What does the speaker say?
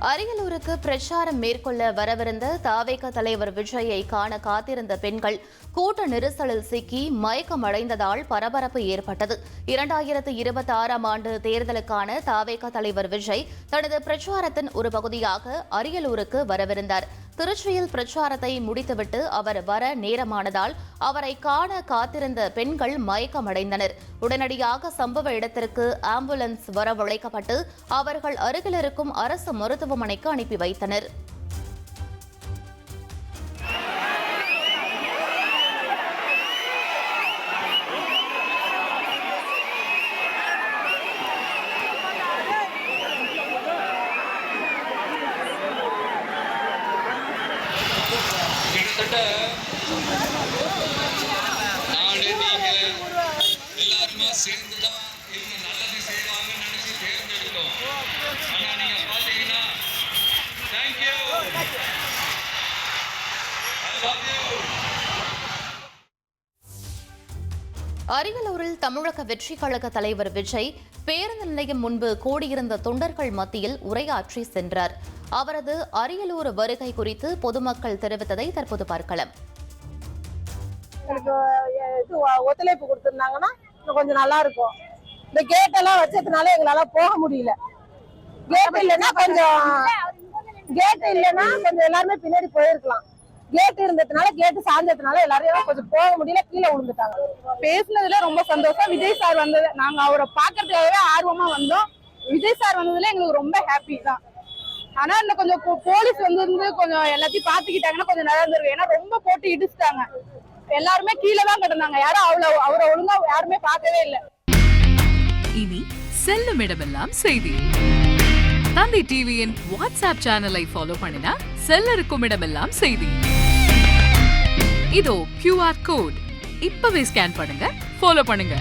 அரியலூருக்கு பிரச்சாரம் மேற்கொள்ள வரவிருந்த தவேக தலைவர் விஜயை காண காத்திருந்த பெண்கள் கூட்ட நெரிசலில் சிக்கி மயக்கமடைந்ததால் பரபரப்பு ஏற்பட்டது. 2026ஆம் ஆண்டு தேர்தலுக்கான தவேக தலைவர் விஜய் தனது பிரச்சாரத்தின் ஒரு பகுதியாக அரியலூருக்கு வரவிருந்தார். திருச்சியில் பிரச்சாரத்தை முடித்துவிட்டு அவர் வர நேரமானதால் அவரை காண காத்திருந்த பெண்கள் மயக்கமடைந்தனர். உடனடியாக சம்பவ இடத்திற்கு ஆம்புலன்ஸ் வரவழைக்கப்பட்டு அவர்கள் அருகில் இருக்கும் அரசு மருத்துவமனைக்கு அனுப்பி வைத்தனர். கிட்டத்தட்ட நாடு நீங்க எல்லாருமே சேர்ந்துதான் இவங்க நல்லது செய்வாங்கன்னு நினைச்சு தேர்ந்தெடுத்தோம். ஆனா நீங்க பாத்தீங்கன்னா தேங்க்யூ அரியலூரில் தமிழக வெற்றி கழக தலைவர் விஜய் பேருந்து நிலையம் முன்பு கூடியிருந்த தொண்டர்கள் மத்தியில் உரையாற்றி சென்றார். அவரது அரியலூர் வருகை குறித்து பொதுமக்கள் தெரிவித்ததை தற்போது பார்க்கலாம். ஒத்துழைப்பு கொடுத்திருந்தாங்கன்னா கொஞ்சம் நல்லா இருக்கும். இந்த கேட் எல்லாம் வச்சதுனால எங்களால போக முடியல. கேட் இல்லைன்னா கொஞ்சம் எல்லாருமே பின்னாடி போயிருக்கலாம். கேட் இருந்ததுனால கேட்டு சாஞ்சதுனால எல்லாரையும் கொஞ்சம் போக முடியல, கீழே விழுந்துட்டாங்க. பேசுனதுல ரொம்ப சந்தோஷம். விஜய் சார் வந்தது நாங்க அவரை பாக்குறதுக்காகவே ஆர்வமா வந்தோம். விஜய் சார் வந்ததுல எங்களுக்கு ரொம்ப ஹாப்பி தான். ஆனா இந்த கொஞ்சம் போலீஸ் வந்து கொஞ்சம் எல்லாத்தையும் பாத்துக்கிட்டாங்கன்னா கொஞ்சம் நல்லா இருந்திருக்கு. ஏன்னா ரொம்ப போட்டு இடிச்சுட்டாங்க. எல்லாருமே கீழே தான் கிடந்தாங்க. யாரும் அவரை ஒழுங்கா யாருமே பார்க்கவே இல்லை. இனி செல்லும் இடமெல்லாம் செய்தி. தந்தை டிவியின் வாட்ஸ்அப் சேனலை ஃபாலோ பண்ணினா செல்ல இருக்கும் இடமெல்லாம் செய்தி. இதோ QR கோட் இப்பவே ஸ்கேன் பண்ணுங்க, ஃபாலோ பண்ணுங்க.